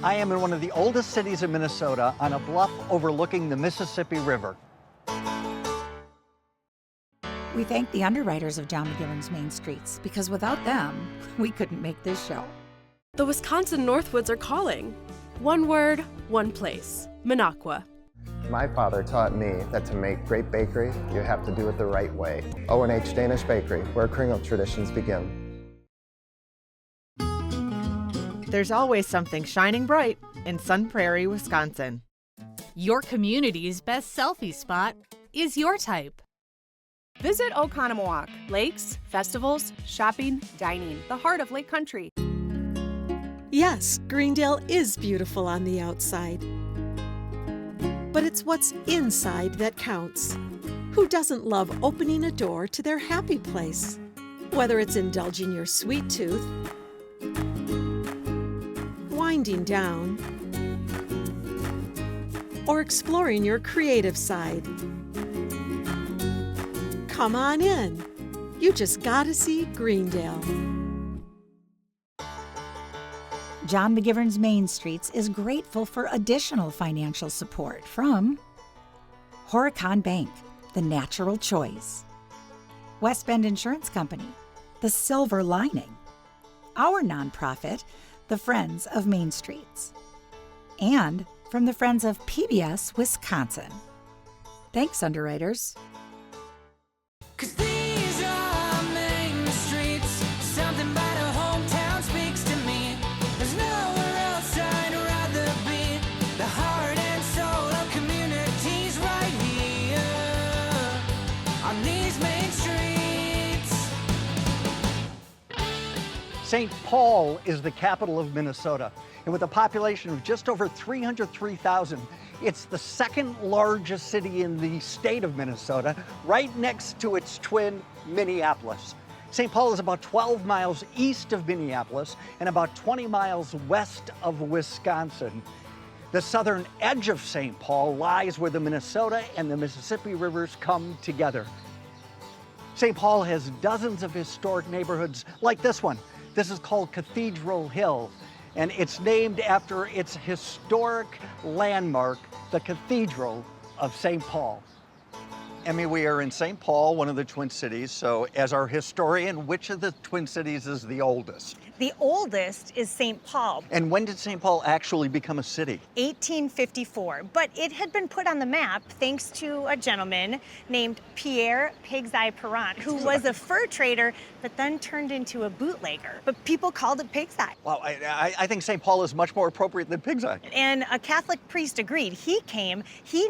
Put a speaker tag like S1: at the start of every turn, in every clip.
S1: I am in one of the oldest cities in Minnesota on a bluff overlooking the Mississippi River.
S2: We thank the underwriters of John McGivern's Main Streets because without them, we couldn't make this show.
S3: The Wisconsin Northwoods are calling. One word, one place. Minocqua.
S4: My father taught me that to make great bakery, you have to do it the right way. O&H Danish Bakery, where Krueger traditions begin.
S5: There's always something shining bright in Sun Prairie, Wisconsin.
S6: Your community's best selfie spot is your type.
S7: Visit Oconomowoc. Lakes, festivals, shopping, dining, the heart of Lake Country.
S8: Yes, Greendale is beautiful on the outside. But it's what's inside that counts. Who doesn't love opening a door to their happy place? Whether it's indulging your sweet tooth, winding down, or exploring your creative side. Come on in. You just gotta see Greendale.
S2: John McGivern's Main Streets is grateful for additional financial support from Horicon Bank, the natural choice. West Bend Insurance Company, the silver lining. Our nonprofit, the Friends of Main Streets. And from the Friends of PBS Wisconsin. Thanks, underwriters.
S9: 'Cause these are main streets. Something about a hometown speaks to me. There's nowhere else I'd rather be. The heart and soul of communities right here on these main streets.
S1: St. Paul is the capital of Minnesota, and with a population of just over 303,000, it's the second largest city in the state of Minnesota, right next to its twin, Minneapolis. St. Paul is about 12 miles east of Minneapolis and about 20 miles west of Wisconsin. The southern edge of St. Paul lies where the Minnesota and the Mississippi rivers come together. St. Paul has dozens of historic neighborhoods like this one. This is called Cathedral Hill, and it's named after its historic landmark, the Cathedral of St. Paul. Emmy, we are in St. Paul, one of the Twin Cities. So as our historian, which of the Twin Cities is the oldest?
S10: The oldest is St. Paul.
S1: And when did St. Paul actually become a city?
S10: 1854, but it had been put on the map thanks to a gentleman named Pierre Pig's Eye Perrant, who was a fur trader, but then turned into a bootlegger. But people called it Pig's Eye.
S1: Wow, I think St. Paul is much more appropriate than Pig's Eye.
S10: And a Catholic priest agreed. He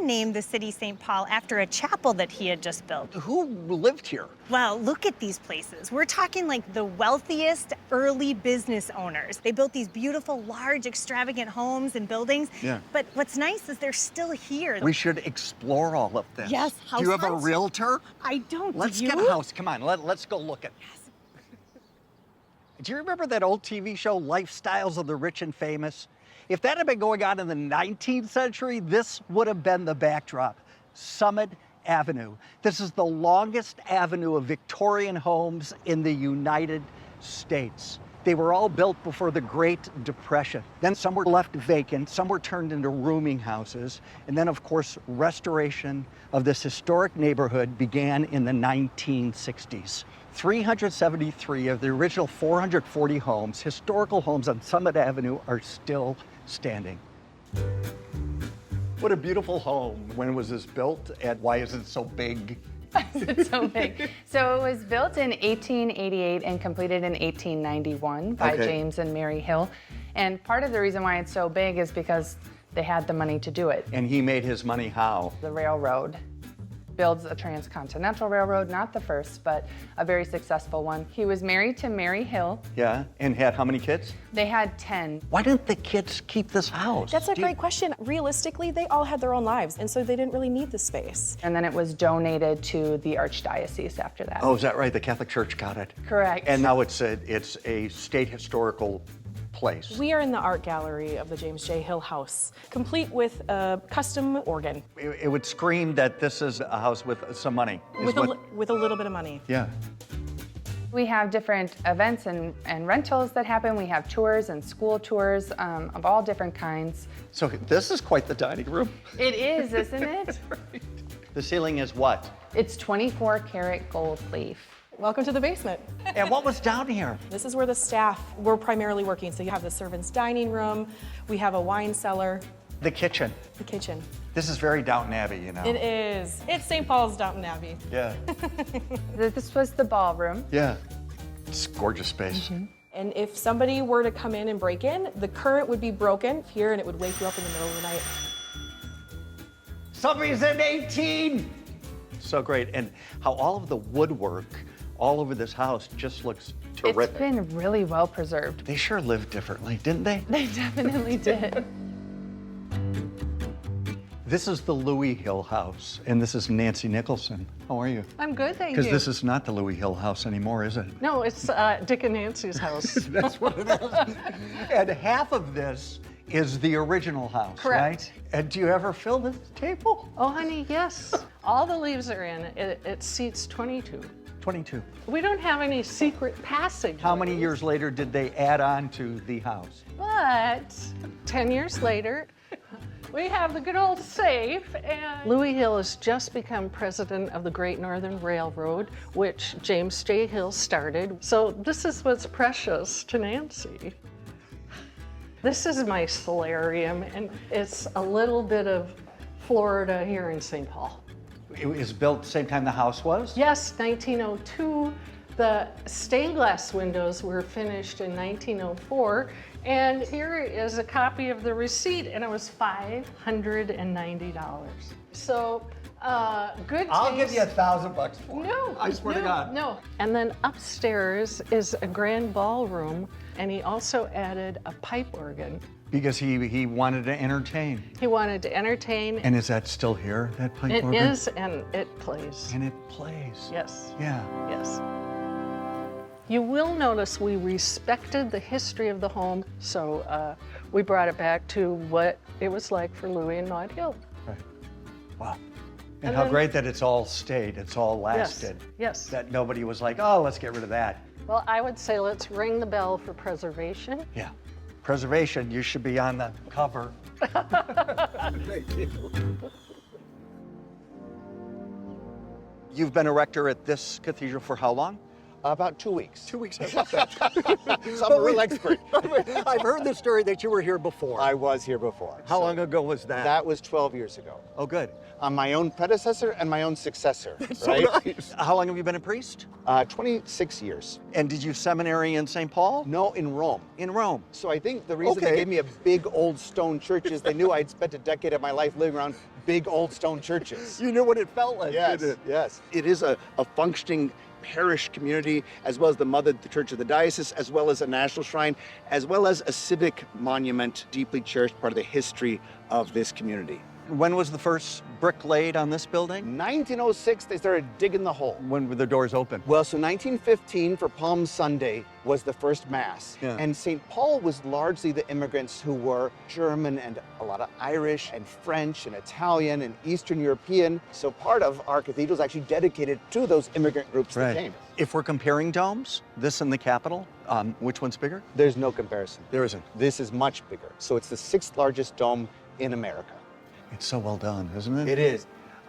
S10: named the city St. Paul after a chapel that he had just built.
S1: Who lived here?
S10: Well, look at these places. We're talking like the wealthiest early business owners. They built these beautiful, large, extravagant homes and buildings.
S1: Yeah.
S10: But what's nice is they're still here.
S1: We should explore all of this.
S10: Yes, house
S1: Do you have a
S10: hunts?
S1: realtor?
S10: I don't.
S1: Let's
S10: Do you?
S1: get a house. Come on, let's go look at.
S10: Yes.
S1: Do you remember that old TV show, Lifestyles of the Rich and Famous? If that had been going on in the 19th century, this would have been the backdrop. Summit Avenue. This is the longest avenue of Victorian homes in the United States. They were all built before the Great Depression. Then some were left vacant, some were turned into rooming houses, and then, of course, restoration of this historic neighborhood began in the 1960s. 373 of the original 440 homes, historical homes on Summit Avenue, are still standing. What a beautiful home. When was this built, and why is it so big?
S11: It's so big. So it was built in 1888 and completed in 1891 by James and Mary Hill. And part of the reason why it's so big is because they had the money to do it.
S1: And he made his money how?
S11: The railroad builds a transcontinental railroad, not the first, but a very successful one. He was married to Mary Hill.
S1: Yeah, and had how many kids?
S11: They had 10.
S1: Why didn't the kids keep this house?
S7: That's a great question. Realistically, they all had their own lives, and so they didn't really need the space.
S11: And then it was donated to the Archdiocese after that.
S1: Oh, is that right? The Catholic Church got it?
S11: Correct.
S1: And now it's a state historical place.
S7: We are in the art gallery of the James J. Hill House, complete with a custom organ.
S1: It would scream that this is a house with some money.
S7: With a little bit of money.
S1: Yeah.
S11: We have different events and rentals that happen. We have tours and school tours of all different kinds.
S1: So this is quite the dining room.
S11: It is, isn't it?
S1: Right. The ceiling is what?
S11: It's 24 karat gold leaf.
S12: Welcome to the basement.
S1: And what was down here?
S12: This is where the staff were primarily working. So you have the servants' dining room, we have a wine cellar.
S1: The kitchen.
S12: The kitchen.
S1: This is very Downton Abbey, you know.
S12: It is. It's St. Paul's Downton Abbey.
S1: Yeah.
S11: This was the ballroom.
S1: Yeah. It's gorgeous space.
S12: And if somebody were to come in and break in, the current would be broken here and it would wake you up in the middle of the night.
S1: Somebody's in 18! So great. And how all of the woodwork all over this house just looks terrific.
S11: It's been really well preserved.
S1: They sure lived differently, didn't they?
S11: They definitely did.
S1: This is the Louis Hill house, and this is Nancy Nicholson. How are you?
S13: I'm good, thank you.
S1: Because this is not the Louis Hill house anymore, is it?
S13: No, it's Dick and Nancy's house.
S1: That's what it is. And half of this is the original house,
S13: Correct.
S1: right? And do you ever fill the table?
S13: Oh, honey, yes. All the leaves are in. It seats 22.
S1: 22.
S13: We don't have any secret passage.
S1: How many years later did they add on to the house?
S13: But 10 years later, we have the good old safe, and Louis Hill has just become president of the Great Northern Railroad, which James J. Hill started. So this is what's precious to Nancy. This is my solarium, and it's a little bit of Florida here in St. Paul.
S1: It was built the same time the house was?
S13: Yes, 1902. The stained glass windows were finished in 1904. And here is a copy of the receipt, and it was $590. So, good taste.
S1: I'll give you $1,000 for it.
S13: No,
S1: I swear to God.
S13: No. And then upstairs is a grand ballroom, and he also added a pipe organ.
S1: Because he wanted to entertain.
S13: He wanted to entertain.
S1: And is that still here, that pipe organ?
S13: It is, and it plays.
S1: And it plays.
S13: Yes.
S1: Yeah.
S13: Yes. You will notice we respected the history of the home, so we brought it back to what it was like for Louis and Maud Hill.
S1: Right. Wow. And how
S13: then,
S1: great that it's all stayed, it's all lasted.
S13: Yes.
S1: That nobody was like, oh, let's get rid of that.
S13: Well, I would say let's ring the bell for preservation.
S1: Yeah. Preservation, you should be on the cover. Thank you. You've been a rector at this cathedral for how long?
S14: About 2 weeks.
S1: 2 weeks, I love that.
S14: Summer like spring.
S1: I've heard the story that you were here before.
S14: I was here before.
S1: How long ago was that?
S14: That was 12 years ago.
S1: Oh, good.
S14: I'm my own predecessor and my own successor.
S1: That's
S14: right?
S1: so nice. How long have you been a priest?
S14: 26 years.
S1: And did you seminary in St. Paul?
S14: No, in Rome.
S1: In Rome.
S14: So I think the reason they gave me a big old stone church is they knew I'd spent a decade of my life living around big old stone churches.
S1: You knew what it felt like,
S14: Yes,
S1: didn't it?
S14: yes. It is a functioning parish community, as well as the mother church of the diocese, as well as a national shrine, as well as a civic monument, deeply cherished part of the history of this community.
S1: When was the first brick laid on this building?
S14: 1906, they started digging the hole.
S1: When were the doors open?
S14: Well, so 1915 for Palm Sunday was the first Mass.
S1: Yeah.
S14: And St. Paul was largely the immigrants who were German and a lot of Irish and French and Italian and Eastern European. So part of our cathedral is actually dedicated to those immigrant groups that came.
S1: If we're comparing domes, this and the Capitol, which one's bigger?
S14: There's no comparison.
S1: There isn't.
S14: This is much bigger. So it's the 6th largest dome in America.
S1: It's so well done, isn't it?
S14: It is.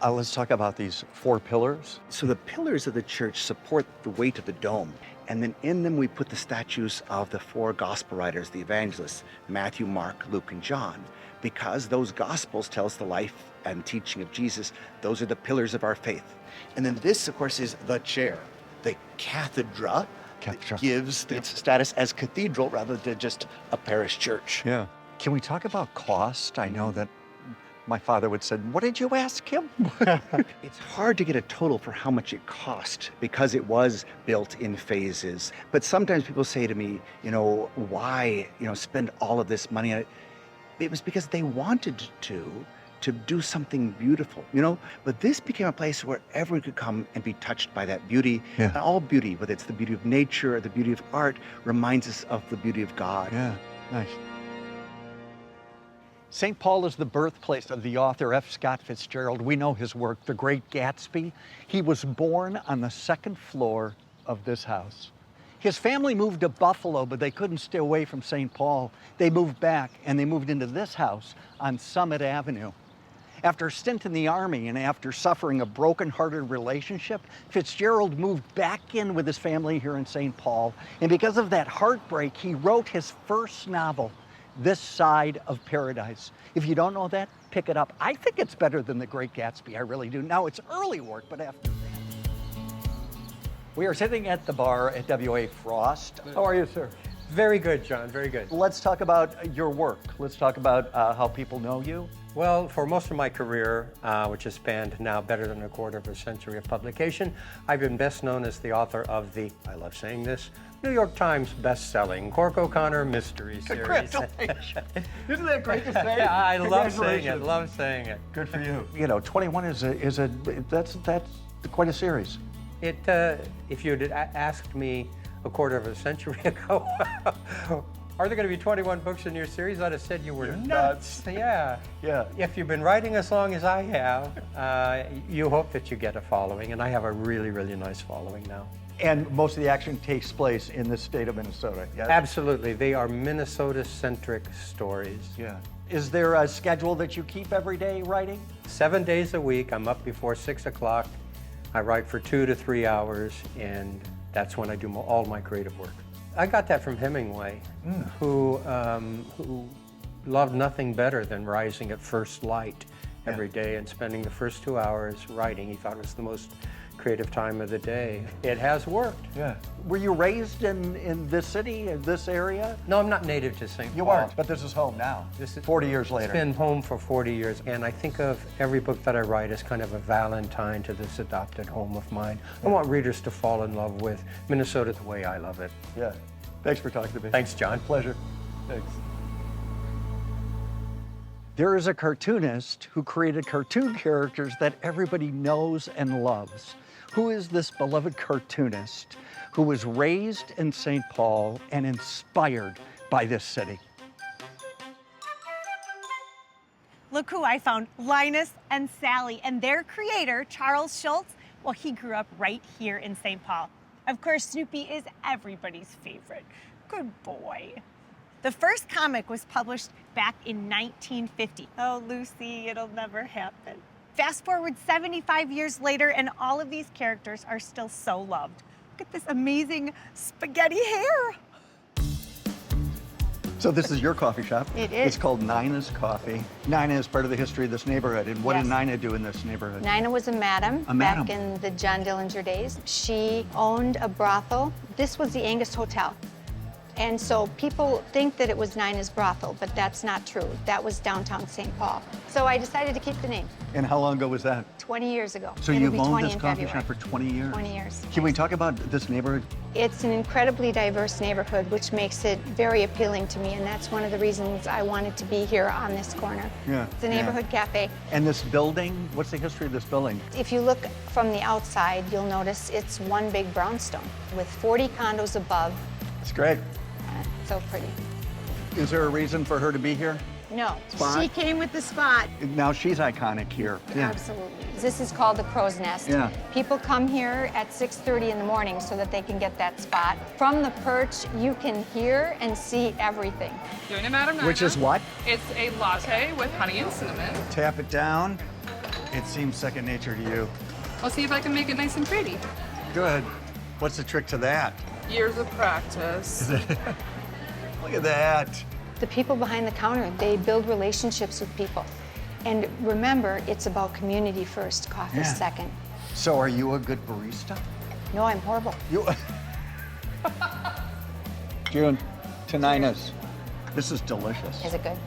S1: Let's talk about these 4 pillars.
S14: So the pillars of the church support the weight of the dome. And then in them we put the statues of the 4 gospel writers, the evangelists, Matthew, Mark, Luke, and John. Because those gospels tell us the life and teaching of Jesus. Those are the pillars of our faith. And then this, of course, is the chair, the cathedra. That gives its status as cathedral rather than just a parish church.
S1: Yeah. Can we talk about cost? I know that my father would say, what did you ask him?
S14: It's hard to get a total for how much it cost because it was built in phases. But sometimes people say to me, why, spend all of this money on it? It was because they wanted to do something beautiful, But this became a place where everyone could come and be touched by that beauty.
S1: Yeah.
S14: And all beauty, whether it's the beauty of nature or the beauty of art, reminds us of the beauty of God.
S1: Yeah, nice. St. Paul is the birthplace of the author F. Scott Fitzgerald. We know his work, The Great Gatsby. He was born on the 2nd floor of this house. His family moved to Buffalo, but they couldn't stay away from St. Paul. They moved back, and they moved into this house on Summit Avenue. After a stint in the Army and after suffering a broken-hearted relationship, Fitzgerald moved back in with his family here in St. Paul. And because of that heartbreak, he wrote his first novel, This Side of Paradise. If you don't know that, pick it up. I think it's better than The Great Gatsby, I really do. Now, it's early work, but after that. We are sitting at the bar at W.A. Frost. How are you, sir?
S15: Very good, John, very good.
S1: Let's talk about your work. Let's talk about how people know you.
S15: Well, for most of my career, which has spanned now better than a quarter of a century of publication, I've been best known as the author of the, I love saying this, New York Times best-selling Cork O'Connor Mystery Series.
S1: Congratulations. Isn't that great to say?
S15: Yeah, I love saying it, love saying it.
S1: Good for you. You know, 21 that's quite a series.
S15: If you'd asked me a quarter of a century ago, are there going to be 21 books in your series? I'd have said you were nuts. Yeah.
S1: Yeah.
S15: If you've been writing as long as I have, you hope that you get a following, and I have a really, really nice following now.
S1: And most of the action takes place in the state of Minnesota, yes?
S15: Absolutely. They are Minnesota-centric stories.
S1: Yeah. Is there a schedule that you keep every day writing?
S15: 7 days a week. I'm up before 6 o'clock. I write for 2 to 3 hours, and that's when I do all my creative work. I got that from Hemingway, who loved nothing better than rising at first light every day and spending the first 2 hours writing. He thought it was the most creative time of the day. It has worked.
S1: Yeah. Were you raised in this city, in this area?
S15: No, I'm not native to St. Paul.
S1: You weren't, but this is home now.
S15: This is
S1: 40 years later.
S15: It's been home for 40 years, and I think of every book that I write as kind of a valentine to this adopted home of mine. I want readers to fall in love with Minnesota the way I love it.
S1: Yeah. Thanks for talking to me.
S15: Thanks, John.
S1: Pleasure. Thanks. There is a cartoonist who created cartoon characters that everybody knows and loves. Who is this beloved cartoonist who was raised in St. Paul and inspired by this city?
S10: Look who I found, Linus and Sally, and their creator, Charles Schulz, well, he grew up right here in St. Paul. Of course, Snoopy is everybody's favorite. Good boy. The first comic was published back in 1950. Oh, Lucy, it'll never happen. Fast forward 75 years later, and all of these characters are still so loved. Look at this amazing spaghetti hair.
S1: So this is your coffee shop.
S16: It is.
S1: It's called Nina's Coffee. Nina is part of the history of this neighborhood. And what
S16: Yes.
S1: did Nina do in this neighborhood?
S16: Nina was a madam,
S1: A madam.
S16: back in the John Dillinger days. She owned a brothel. This was the Angus Hotel. And so people think that it was Nina's brothel, but that's not true. That was downtown St. Paul. So I decided to keep the name.
S1: And how long ago was that?
S16: 20 years ago.
S1: So
S16: It'll
S1: you've
S16: be
S1: owned
S16: 20
S1: this
S16: in
S1: coffee
S16: February.
S1: shop for 20 years?
S16: 20 years.
S1: Can we talk about this neighborhood?
S16: It's an incredibly diverse neighborhood, which makes it very appealing to me, and that's one of the reasons I wanted to be here on this corner.
S1: Yeah.
S16: It's a neighborhood cafe.
S1: And this building, what's the history of this building?
S16: If you look from the outside, you'll notice it's one big brownstone with 40 condos above.
S1: It's great.
S16: So pretty.
S1: Is there a reason for her to be here?
S16: No,
S1: Spot?
S16: she came with the spot.
S1: Now she's iconic here. Yeah.
S16: Absolutely. This is called the Crow's Nest.
S1: Yeah.
S16: People come here at 6:30 in the morning so that they can get that spot. From the perch, you can hear and see everything.
S17: Doing it, Madam Nina.
S1: Which is what?
S17: It's a latte with honey and cinnamon.
S1: Tap it down. It seems second nature to you.
S17: I'll see if I can make it nice and pretty.
S1: Good. What's the trick to that?
S17: Years of practice.
S1: Look at that.
S16: The people behind the counter, they build relationships with people. And remember, it's about community first, coffee
S1: Yeah.
S16: second.
S1: So are you a good barista?
S16: No, I'm horrible.
S1: You. June, to Nina's. This is delicious.
S16: Is it good?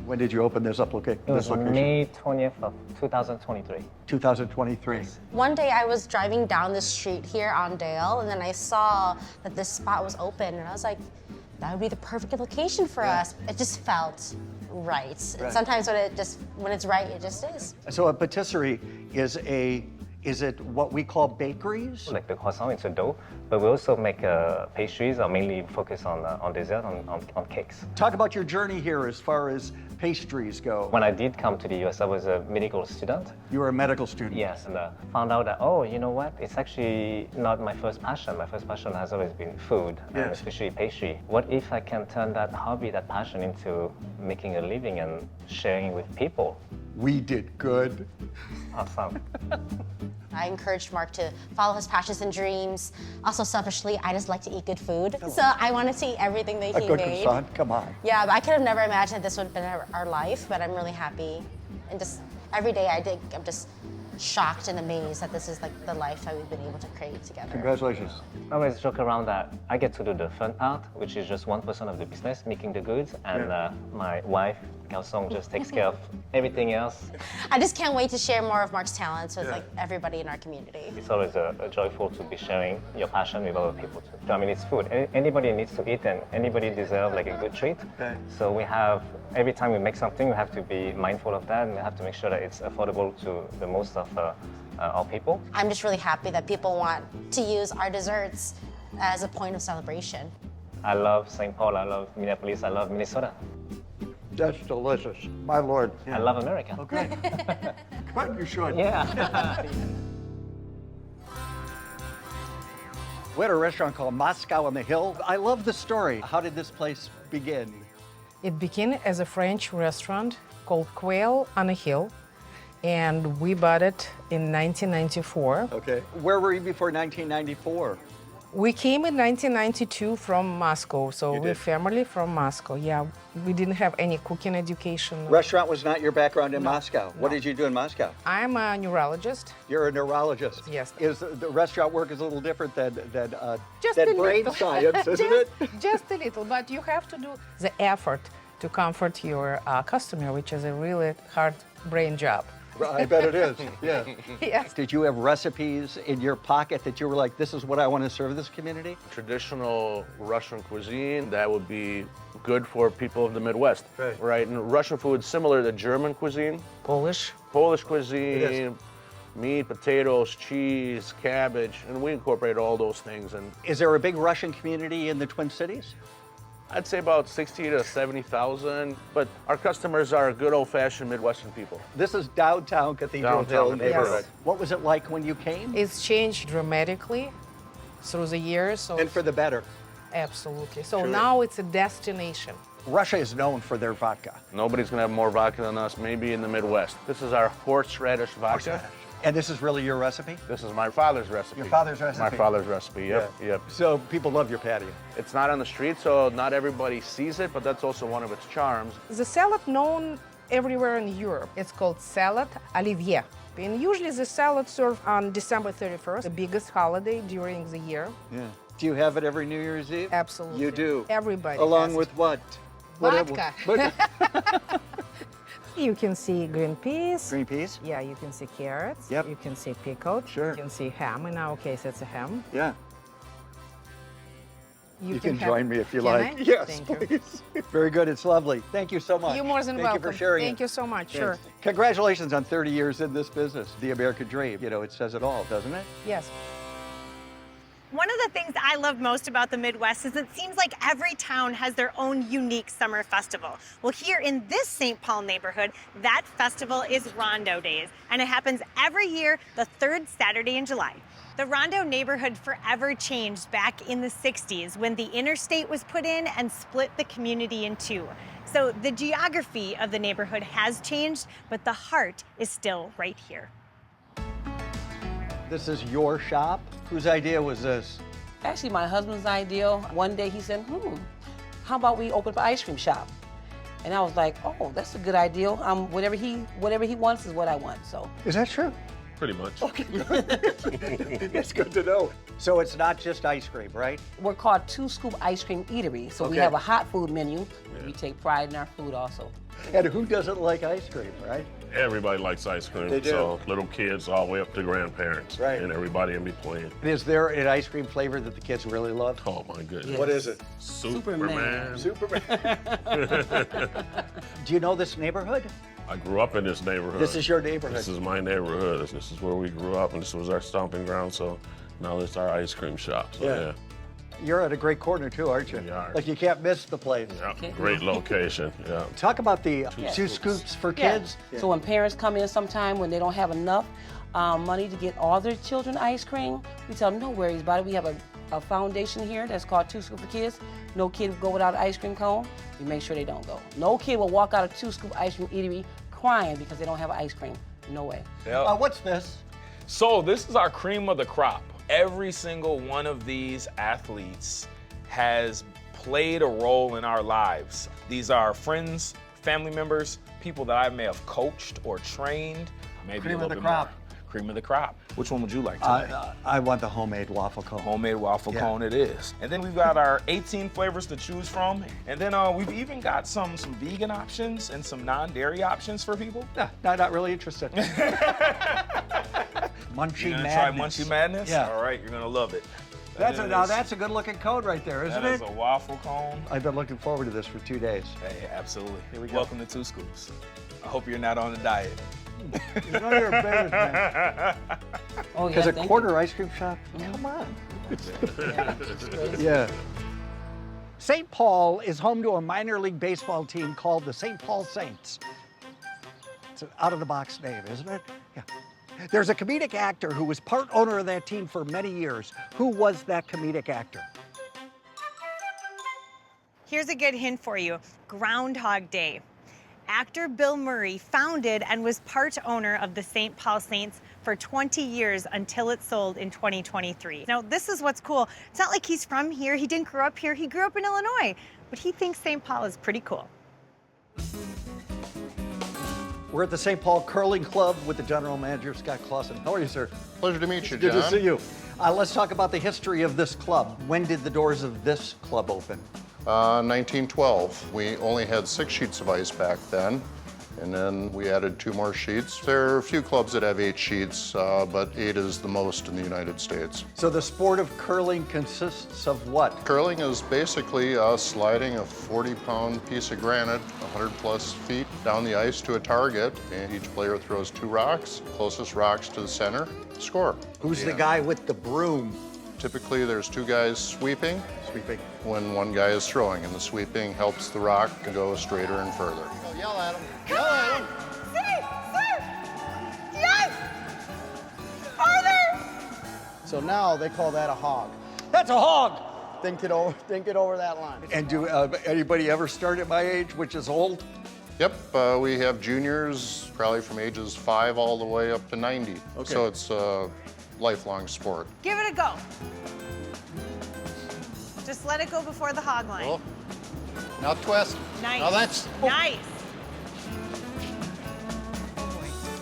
S1: When did you open this up?
S18: It was May 20th of 2023.
S1: 2023.
S19: One day I was driving down the street here on Dale, and then I saw that this spot was open, and I was like, that would be the perfect location for us. It just felt right.
S1: Right.
S19: Sometimes when it's right, it just is.
S1: So a patisserie is a Is it what we call bakeries?
S18: Like the croissant, it's a dough, but we also make pastries, or mainly focus on dessert, on cakes.
S1: Talk about your journey here as far as pastries go.
S18: When I did come to the US, I was a medical student.
S1: You were a medical student?
S18: Yes, and found out that, oh, you know what? It's actually not my first passion. My first passion has always been food, and especially pastry. What if I can turn that hobby, that passion, into making a living and sharing with people?
S1: We did good.
S18: Awesome.
S19: I encouraged Marc to follow his passions and dreams. Also, selfishly, I just like to eat good food. So I wanted to eat everything that he
S1: A good
S19: made.
S1: croissant? Come on.
S19: Yeah, but I could have never imagined this would have been our life, but I'm really happy. And just every day I'm just shocked and amazed that this is like the life that we've been able to create together.
S1: Congratulations.
S18: I always joke around that I get to do the fun part, which is just 1% of the business, making the goods, and my wife, Garçon, just takes care of everything else.
S19: I just can't wait to share more of Marc's talents with like everybody in our community.
S18: It's always a joyful to be sharing your passion with other people too. I mean, it's food. Anybody needs to eat, and anybody deserves like a good treat.
S1: Okay.
S18: So we have, every time we make something, we have to be mindful of that, and we have to make sure that it's affordable to the most of our people.
S19: I'm just really happy that people want to use our desserts as a point of celebration.
S18: I love St. Paul, I love Minneapolis, I love Minnesota.
S1: That's delicious. My Lord.
S18: I love America.
S1: Okay. But you should.
S18: Yeah.
S1: We had a restaurant called Moscow on the Hill. I love the story. How did this place begin?
S20: It began as a French restaurant called Quail on a Hill, and we bought it in 1994.
S1: Okay. Where were you before 1994?
S20: We came in 1992 from Moscow, so we're family from Moscow. Yeah, we didn't have any cooking education.
S1: Restaurant was not your background in Moscow. What did you do in Moscow?
S20: I'm a neurologist.
S1: You're a neurologist.
S20: Yes.
S1: Is the restaurant work is a little different than
S20: Just
S1: than
S20: a
S1: brain
S20: little.
S1: science, isn't it?
S20: Just a little, but you have to do the effort to comfort your customer, which is a really hard brain job.
S1: I bet it is. Yeah.
S20: Yes.
S1: Did you have recipes in your pocket that you were like, this is what I want to serve this community?
S21: Traditional Russian cuisine that would be good for people of the Midwest, right? And Russian food is similar to German cuisine.
S20: Polish
S21: cuisine, meat, potatoes, cheese, cabbage, and we incorporate all those things. And
S1: is there a big Russian community in the Twin Cities?
S21: I'd say about 60 to 70,000, but our customers are good old-fashioned Midwestern people.
S1: This is downtown Cathedral Hill neighborhood.
S20: Yes.
S1: What was it like when you came?
S20: It's changed dramatically through the years. So
S1: and for the better.
S20: Absolutely. So
S1: Truly.
S20: Now it's a destination.
S1: Russia is known for their vodka.
S21: Nobody's gonna have more vodka than us, maybe in the Midwest. This is our horseradish vodka.
S1: And this is really your recipe?
S21: This is my father's recipe.
S1: Your father's recipe?
S21: My father's recipe, yep, yep.
S1: So people love your patio.
S21: It's not on the street, so not everybody sees it, but that's also one of its charms.
S20: The salad known everywhere in Europe. It's called salad Olivier. And usually the salad served on December 31st, the biggest holiday during the year.
S1: Yeah. Do you have it every New Year's Eve?
S20: Absolutely.
S1: You do?
S20: Everybody
S1: Along
S20: has
S1: with
S20: it.
S1: what?
S20: Vodka. You can see green peas.
S1: Green peas?
S20: Yeah, you can see carrots.
S1: Yep.
S20: You can see pickled.
S1: Sure.
S20: You can see ham. In our case, it's a ham.
S1: Yeah. You can
S20: have-
S1: join me if you
S20: Can
S1: like.
S20: I?
S1: Yes,
S20: Thank you.
S1: please. Very good. It's lovely. Thank you so much.
S20: You're more than
S1: Thank
S20: welcome.
S1: you for sharing
S20: Thank
S1: it.
S20: you so much.
S1: Yes.
S20: Sure.
S1: Congratulations on 30 years in this business. The American dream. You know, it says it all, doesn't it?
S20: Yes.
S10: One of the things I love most about the Midwest is it seems like every town has their own unique summer festival. Well, here in this St. Paul neighborhood, that festival is Rondo Days, and it happens every year the third Saturday in July. The Rondo neighborhood forever changed back in the 60s when the interstate was put in and split the community in two. So the geography of the neighborhood has changed, but the heart is still right here.
S1: This is your shop? Whose idea was this?
S22: Actually, my husband's idea. One day he said, how about we open up an ice cream shop? And I was like, oh, that's a good idea. Whatever he wants is what I want, so.
S1: Is that true?
S23: Pretty much.
S1: Okay, good. It's good to know. So it's not just ice cream, right?
S22: We're called Scoop Eatery, so we
S1: Okay.
S22: have a hot food menu. We take pride in our food also.
S1: And who doesn't like ice cream, right?
S23: Everybody likes ice cream.
S1: They do.
S23: So little kids all the way up to grandparents.
S1: Right.
S23: And everybody in between.
S1: Is there an ice cream flavor that the kids really love?
S23: Oh my goodness.
S1: What is it?
S23: Superman.
S1: Superman. Do you know this neighborhood?
S23: I grew up in this neighborhood.
S1: This is your neighborhood.
S23: This is my neighborhood. This is where we grew up, and this was our stomping ground. So now it's our ice cream shop. So, yeah.
S1: You're at a great corner too, aren't you?
S23: We are.
S1: Like you can't miss the place.
S23: Yeah, great location. Yeah.
S1: Talk about the
S22: Yeah.
S1: two scoops for
S22: Yeah.
S1: kids.
S22: So when parents come in sometime when they don't have enough money to get all their children ice cream, we tell them no worries about it. We have a foundation here that's called Two Scoop for Kids. No kid will go without an ice cream cone. We make sure they don't go. No kid will walk out of Two Scoop Ice Cream Eatery crying because they don't have ice cream. No way.
S1: What's this?
S3: So this is our cream of the crop. Every single one of these athletes has played a role in our lives. These are friends, family members, people that I may have coached or trained, maybe
S1: Cream
S3: a
S1: of
S3: little
S1: the
S3: bit
S1: crop.
S3: more. Cream of the crop. Which one would you like today?
S1: I want the homemade waffle cone.
S3: Homemade waffle cone it is. And then we've got our 18 flavors to choose from. And then we've even got some vegan options and some non-dairy options for people.
S1: Yeah, not really interested. Munchie
S3: You're gonna
S1: Madness.
S3: try Munchie Madness?
S1: Yeah.
S3: All right, you're gonna love it.
S1: Now that's a good looking cone right there, isn't
S3: That
S1: it?
S3: is a waffle cone.
S1: I've been looking forward to this for 2 days.
S3: Hey, absolutely.
S1: Here we go.
S3: Welcome to Two Scoops. I hope you're not on a diet.
S1: You know you're embarrassed, man.
S22: Oh,
S1: Because
S22: yeah,
S1: a
S22: thank
S1: quarter ice cream shop? Come on. Yeah. St. Paul is home to a minor league baseball team called the St. Paul Saints. It's an out-of-the-box name, isn't it? Yeah. There's a comedic actor who was part owner of that team for many years. Who was that comedic actor?
S10: Here's a good hint for you. Groundhog Day. Actor Bill Murray founded and was part owner of the St. Paul Saints for 20 years until it sold in 2023. Now, this is what's cool. It's not like he's from here. He didn't grow up here. He grew up in Illinois. But he thinks St. Paul is pretty cool.
S1: We're at the St. Paul Curling Club with the general manager, Scott Clausen. How are you, sir?
S4: Pleasure to meet you, John.
S1: Good to see you. Let's talk about the history of this club. When did the doors of this club open?
S4: 1912. We only had 6 sheets of ice back then, and then we added 2 more sheets. There are a few clubs that have 8 sheets, but 8 is the most in the United States.
S1: So the sport of curling consists of what?
S4: Curling is basically sliding a 40-pound piece of granite 100-plus feet down the ice to a target, and each player throws 2 rocks. Closest rocks to the center, score.
S1: Who's the guy with the broom?
S4: Typically, there's 2 guys sweeping. When one guy is throwing, and the sweeping helps the rock to go straighter and further.
S9: Yell at him. Yell at him.
S10: Yes! Farther!
S5: So now they call that a hog.
S1: That's a hog!
S5: Didn't get over that line.
S1: And do anybody ever start at my age, which is old?
S4: Yep, we have juniors probably from ages 5 all the way up to 90.
S1: Okay.
S4: So it's a lifelong sport.
S10: Give it a go. Just let it go before the hog line.
S5: Oh. Now twist.
S10: Nice.
S5: Now that's...
S10: Nice.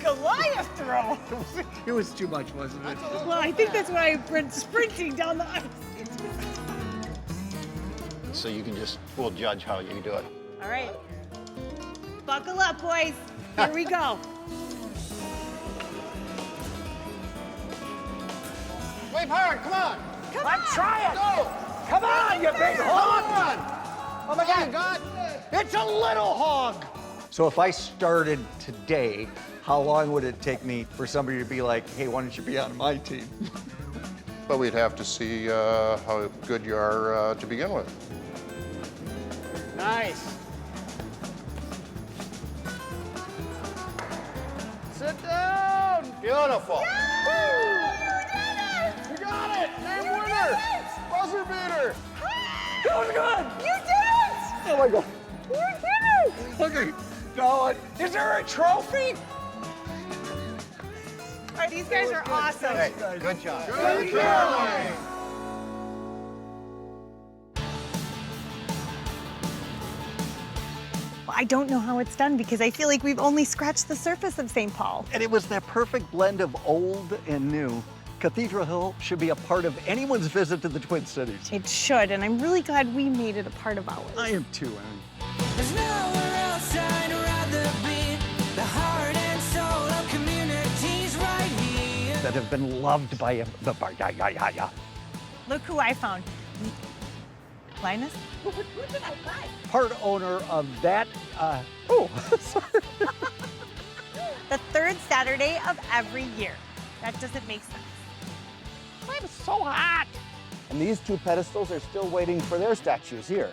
S10: Goliath throw.
S1: It was too much, wasn't it?
S10: Well, I think that's why I went sprinting down the ice.
S5: So we'll judge how you do it.
S10: All right. Buckle up, boys. Here we go.
S5: Wave hard, come on.
S10: Let's
S1: try it.
S5: Go.
S1: Come on, you big hog!
S5: Oh my God.
S1: It's a little hog! So if I started today, how long would it take me for somebody to be like, hey, why don't you be on my team?
S4: But we'd have to see how good you are to begin with.
S5: Nice. Sit down. Beautiful.
S9: You got it! Name winner! Buzzer beater!
S1: That was good!
S10: You did it!
S1: Oh my God.
S10: You did it!
S1: Look at going. Is there a trophy?
S10: All right, these guys are awesome.
S5: Hey, good job.
S9: Good job!
S10: Well, I don't know how it's done because I feel like we've only scratched the surface of St. Paul.
S1: And it was that perfect blend of old and new. Cathedral Hill should be a part of anyone's visit to the Twin Cities.
S10: It should, and I'm really glad we made it a part of ours.
S1: I am too, Aaron.
S9: There's nowhere else I'd rather be. The heart and soul of communities right here.
S1: That have been loved by the
S10: Look who I found. Linus? Who did I find?
S1: part owner of that. Sorry.
S10: the third Saturday of every year. That doesn't make sense.
S5: I'm so hot.
S14: And these two pedestals are still waiting for their statues here.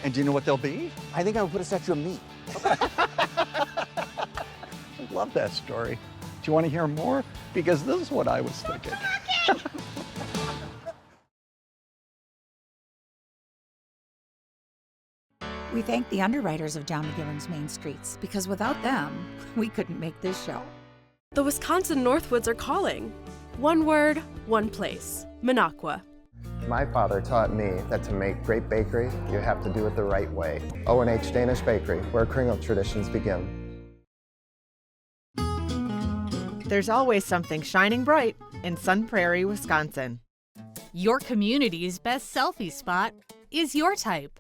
S1: And do you know what they'll be?
S14: I think I would put a statue of me.
S1: I love that story. Do you want to hear more? Because this is what I was thinking.
S2: We thank the underwriters of John McGivern's Main Streets because without them, we couldn't make this show.
S7: The Wisconsin Northwoods are calling. One word, one place. Minocqua.
S6: My father taught me that to make great bakery, you have to do it the right way. O&H Danish Bakery, where Kringle traditions begin.
S8: There's always something shining bright in Sun Prairie, Wisconsin.
S24: Your community's best selfie spot is your type.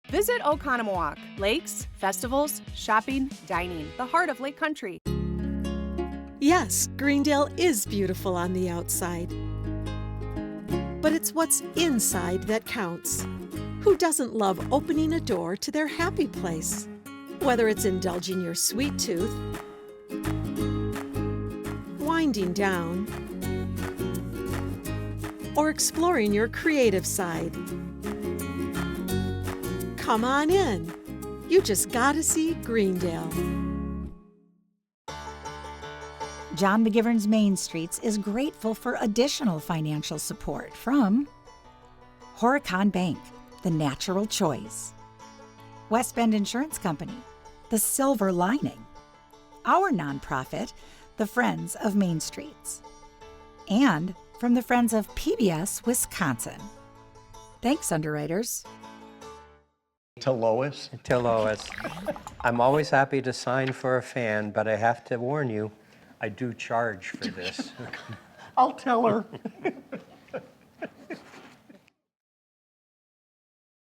S7: Visit Oconomowoc. Lakes, festivals, shopping, dining. The heart of Lake Country.
S25: Yes, Greendale is beautiful on the outside. But it's what's inside that counts. Who doesn't love opening a door to their happy place? Whether it's indulging your sweet tooth, winding down, or exploring your creative side. Come on in. You just gotta see Greendale.
S2: John McGivern's Main Streets is grateful for additional financial support from Horicon Bank, the natural choice. West Bend Insurance Company, the silver lining. Our nonprofit, the Friends of Main Streets. And from the Friends of PBS Wisconsin. Thanks, underwriters.
S1: To Lois?
S15: To Lois. I'm always happy to sign for a fan, but I have to warn you, I do charge for this.
S1: I'll tell her.